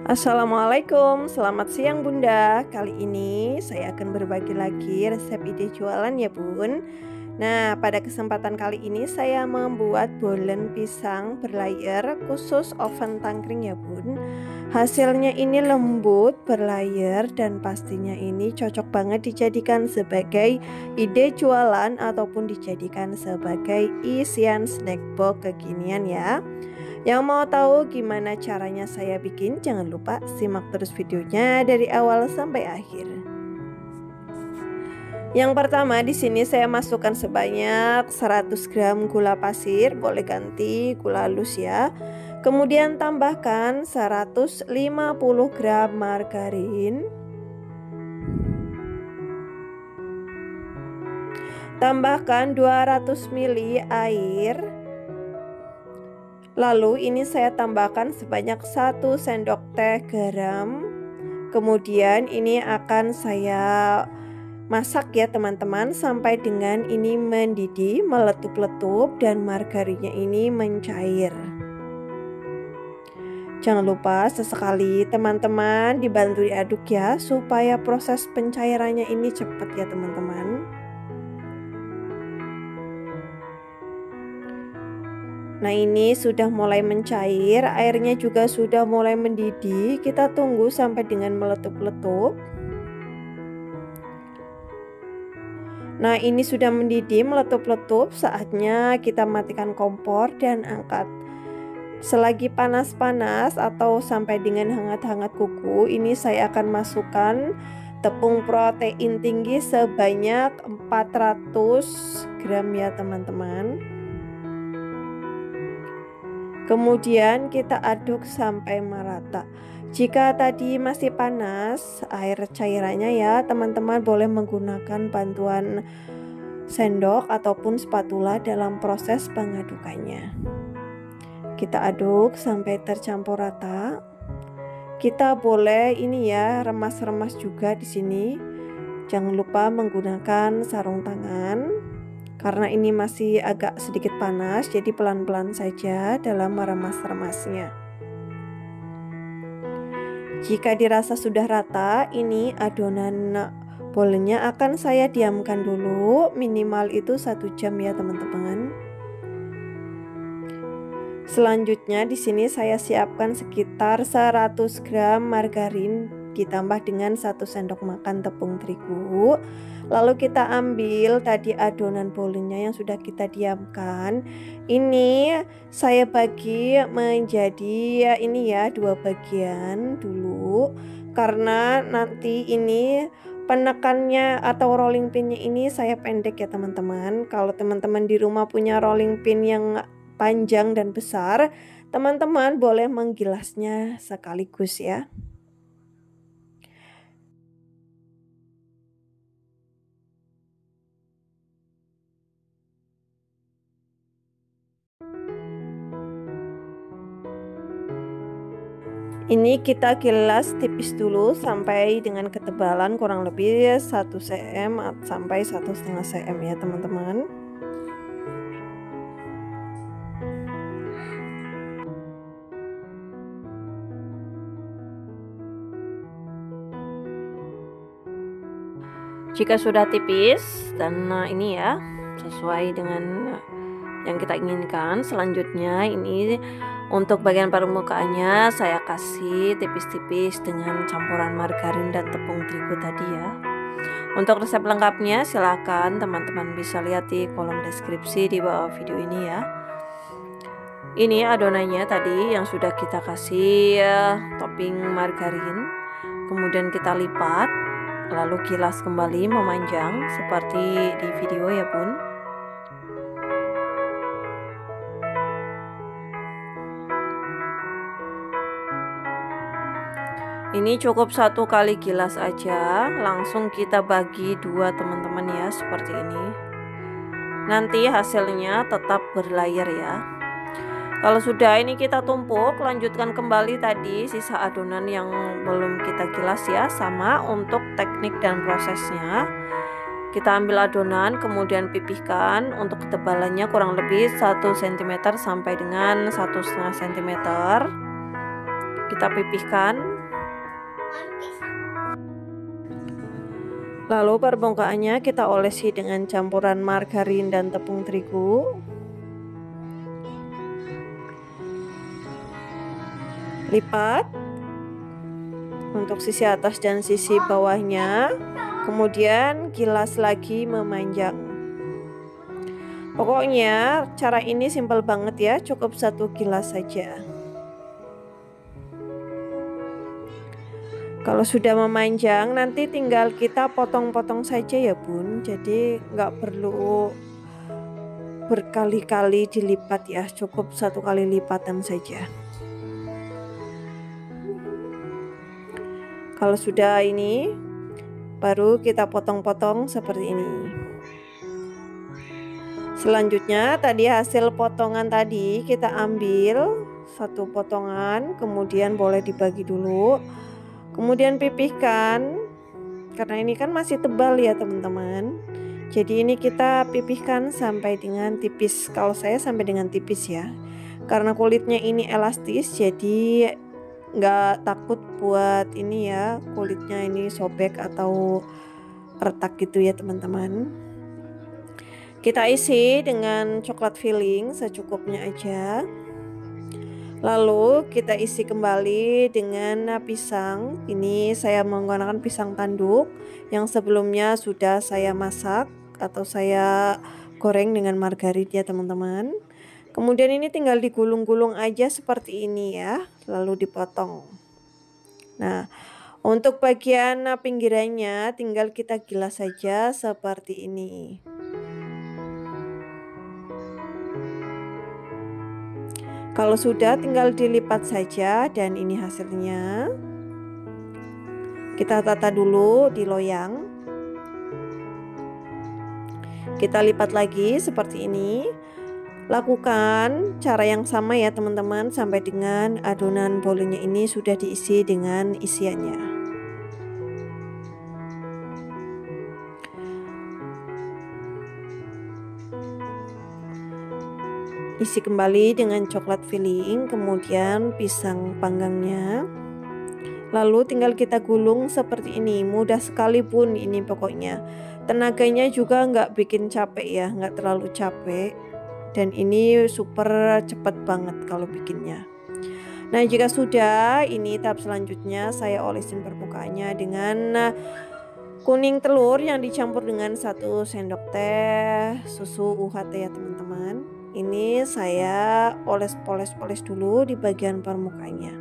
Assalamualaikum, selamat siang Bunda. Kali ini saya akan berbagi lagi resep ide jualan ya Bun. Nah, pada kesempatan kali ini saya membuat bolen pisang berlayer khusus oven tangkring ya Bun. Hasilnya ini lembut, berlayer, dan pastinya ini cocok banget dijadikan sebagai ide jualan ataupun dijadikan sebagai isian snack box kekinian ya. Yang mau tahu gimana caranya saya bikin, jangan lupa simak terus videonya dari awal sampai akhir. Yang pertama di sini saya masukkan sebanyak 100 gram gula pasir, boleh ganti gula halus ya. Kemudian tambahkan 150 gram margarin. Tambahkan 200 ml air. Lalu ini saya tambahkan sebanyak 1 sendok teh garam. Kemudian ini akan saya masak ya teman-teman sampai dengan ini mendidih, meletup-letup dan margarinnya ini mencair. Jangan lupa sesekali teman-teman dibantu diaduk ya supaya proses pencairannya ini cepat ya teman-teman. Nah ini sudah mulai mencair, airnya juga sudah mulai mendidih. Kita tunggu sampai dengan meletup-letup. Nah ini sudah mendidih, meletup-letup. Saatnya kita matikan kompor dan angkat. Selagi panas-panas atau sampai dengan hangat-hangat kuku, ini saya akan masukkan tepung protein tinggi sebanyak 400 gram ya teman-teman. Kemudian kita aduk sampai merata. Jika tadi masih panas air cairannya ya, teman-teman boleh menggunakan bantuan sendok ataupun spatula dalam proses pengadukannya. Kita aduk sampai tercampur rata. Kita boleh ini ya, remas-remas juga di sini. Jangan lupa menggunakan sarung tangan. Karena ini masih agak sedikit panas, jadi pelan-pelan saja dalam meremas-remasnya. Jika dirasa sudah rata, ini adonan bolennya akan saya diamkan dulu, minimal itu 1 jam ya teman-teman. Selanjutnya di sini saya siapkan sekitar 100 gram margarin ditambah dengan 1 sendok makan tepung terigu. Lalu kita ambil tadi adonan bolennya yang sudah kita diamkan. Ini saya bagi menjadi ini ya 2 bagian dulu. Karena nanti ini penekannya atau rolling pinnya ini saya pendek ya teman-teman. Kalau teman-teman di rumah punya rolling pin yang panjang dan besar, teman-teman boleh menggilasnya sekaligus ya. Ini kita gilas tipis dulu sampai dengan ketebalan kurang lebih 1 cm sampai 1,5 cm ya teman-teman. Jika sudah tipis dan ini ya sesuai dengan yang kita inginkan, selanjutnya ini untuk bagian permukaannya saya kasih tipis-tipis dengan campuran margarin dan tepung terigu tadi ya. Untuk resep lengkapnya silahkan teman-teman bisa lihat di kolom deskripsi di bawah video ini ya. Ini adonannya tadi yang sudah kita kasih topping margarin, kemudian kita lipat lalu gilas kembali memanjang seperti di video ya Bun. Ini cukup 1 kali gilas aja, langsung kita bagi 2 teman-teman ya seperti ini. Nanti hasilnya tetap berlayer ya. Kalau sudah ini kita tumpuk, lanjutkan kembali tadi sisa adonan yang belum kita gilas ya. Sama untuk teknik dan prosesnya. Kita ambil adonan kemudian pipihkan, untuk ketebalannya kurang lebih 1 cm sampai dengan 1,5 cm. Kita pipihkan. Lalu permukaannya kita olesi dengan campuran margarin dan tepung terigu. Lipat untuk sisi atas dan sisi bawahnya. Kemudian gilas lagi memanjang. Pokoknya cara ini simpel banget ya, cukup 1 gilas saja. Kalau sudah memanjang, nanti tinggal kita potong-potong saja ya bun. Jadi nggak perlu berkali-kali dilipat ya, cukup 1 kali lipatan saja. Kalau sudah ini, baru kita potong-potong seperti ini. Selanjutnya tadi hasil potongan tadi kita ambil 1 potongan, kemudian boleh dibagi dulu. Kemudian pipihkan, karena ini kan masih tebal ya teman-teman. Jadi ini kita pipihkan sampai dengan tipis. Kalau saya sampai dengan tipis ya, karena kulitnya ini elastis, jadi nggak takut buat ini ya, kulitnya ini sobek atau retak gitu ya teman-teman. Kita isi dengan coklat filling secukupnya aja. Lalu kita isi kembali dengan pisang. Ini saya menggunakan pisang tanduk yang sebelumnya sudah saya masak atau saya goreng dengan margarin ya teman-teman. Kemudian ini tinggal digulung-gulung aja seperti ini ya, lalu dipotong. Nah, untuk bagian pinggirannya tinggal kita gilas saja seperti ini. Kalau sudah tinggal dilipat saja, dan ini hasilnya. Kita tata dulu di loyang. Kita lipat lagi seperti ini. Lakukan cara yang sama ya teman-teman, sampai dengan adonan bolunya ini sudah diisi dengan isiannya. Isi kembali dengan coklat filling, kemudian pisang panggangnya. Lalu tinggal kita gulung seperti ini, mudah sekali pun ini pokoknya. Tenaganya juga nggak bikin capek ya, nggak terlalu capek. Dan ini super cepat banget kalau bikinnya. Nah jika sudah, ini tahap selanjutnya saya olesin permukaannya dengan kuning telur yang dicampur dengan 1 sendok teh susu UHT ya teman-teman. Ini saya poles dulu di bagian permukaannya.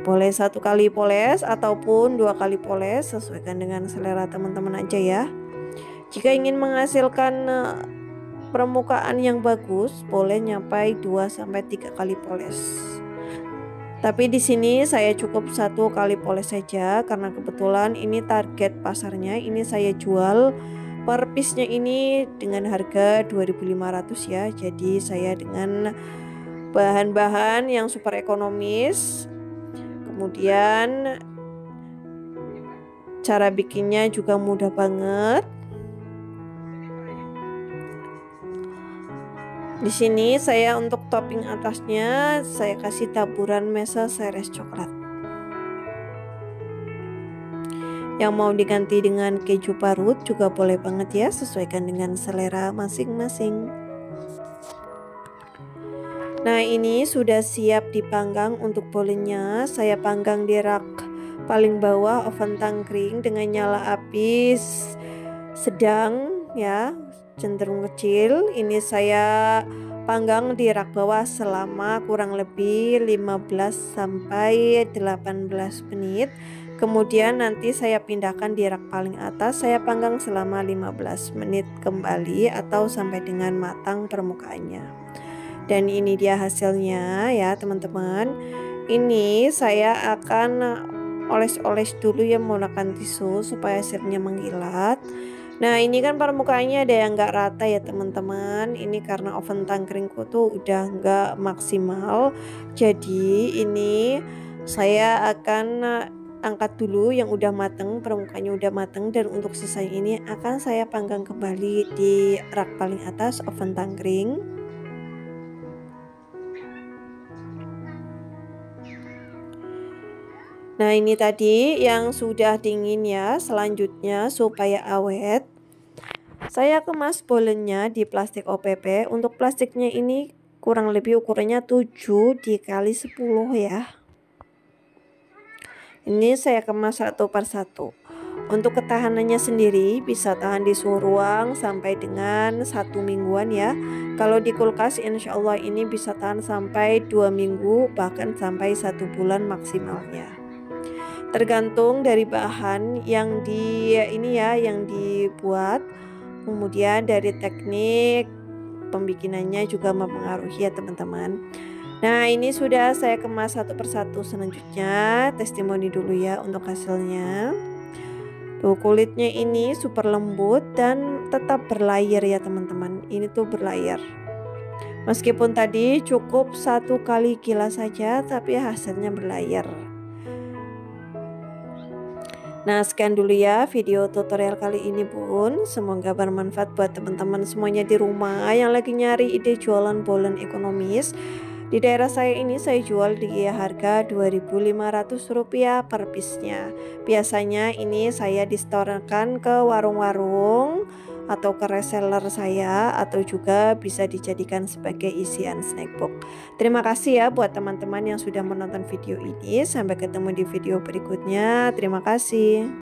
Boleh 1 kali poles ataupun 2 kali poles, sesuaikan dengan selera teman-teman aja ya. Jika ingin menghasilkan permukaan yang bagus, boleh nyampai 2-3 kali poles. Tapi di sini saya cukup 1 kali poles saja, karena kebetulan ini target pasarnya. Ini saya jual per piece-nya ini dengan harga 2.500 ya. Jadi saya dengan bahan-bahan yang super ekonomis. Kemudian cara bikinnya juga mudah banget. Di sini saya untuk topping atasnya saya kasih taburan mesa seres coklat. Yang mau diganti dengan keju parut juga boleh banget ya, sesuaikan dengan selera masing-masing. Nah ini sudah siap dipanggang untuk bolenya. Saya panggang di rak paling bawah oven tangkring dengan nyala api sedang ya, cenderung kecil. Ini saya panggang di rak bawah selama kurang lebih 15-18 menit. Kemudian nanti saya pindahkan di rak paling atas, saya panggang selama 15 menit kembali atau sampai dengan matang permukaannya. Dan ini dia hasilnya ya teman-teman. Ini saya akan oles-oles dulu ya menggunakan tisu supaya hasilnya mengkilat. Nah ini kan permukaannya ada yang nggak rata ya teman-teman. Ini karena oven tangkringku tuh udah nggak maksimal. Jadi ini saya akan angkat dulu yang udah mateng, permukaannya udah mateng, dan untuk sisanya ini akan saya panggang kembali di rak paling atas oven tangkring. Nah, Nah, ini tadi yang sudah dingin ya. Selanjutnya supaya awet, saya kemas bolennya di plastik OPP. Untuk plastiknya ini kurang lebih ukurannya 7 dikali 10 ya. Ini saya kemas satu per satu. Untuk ketahanannya sendiri bisa tahan di suhu ruang sampai dengan 1 mingguan ya. Kalau di kulkas insya Allah ini bisa tahan sampai 2 minggu bahkan sampai 1 bulan maksimalnya. Tergantung dari bahan yang yang dibuat, kemudian dari teknik pembikinannya juga mempengaruhi ya teman-teman. Nah, ini sudah saya kemas satu persatu. Selanjutnya testimoni dulu ya untuk hasilnya. Tuh, kulitnya ini super lembut dan tetap berlayar ya teman-teman. Ini tuh berlayar. Meskipun tadi cukup 1 kali gilas saja, tapi hasilnya berlayar. Nah, sekian dulu ya video tutorial kali ini Bun. Semoga bermanfaat buat teman-teman semuanya di rumah yang lagi nyari ide jualan bolen ekonomis. Di daerah saya ini saya jual di harga Rp2.500 per piece-nya. Biasanya ini saya distorkan ke warung-warung atau ke reseller saya, atau juga bisa dijadikan sebagai isian snackbox. Terima kasih ya buat teman-teman yang sudah menonton video ini. Sampai ketemu di video berikutnya. Terima kasih.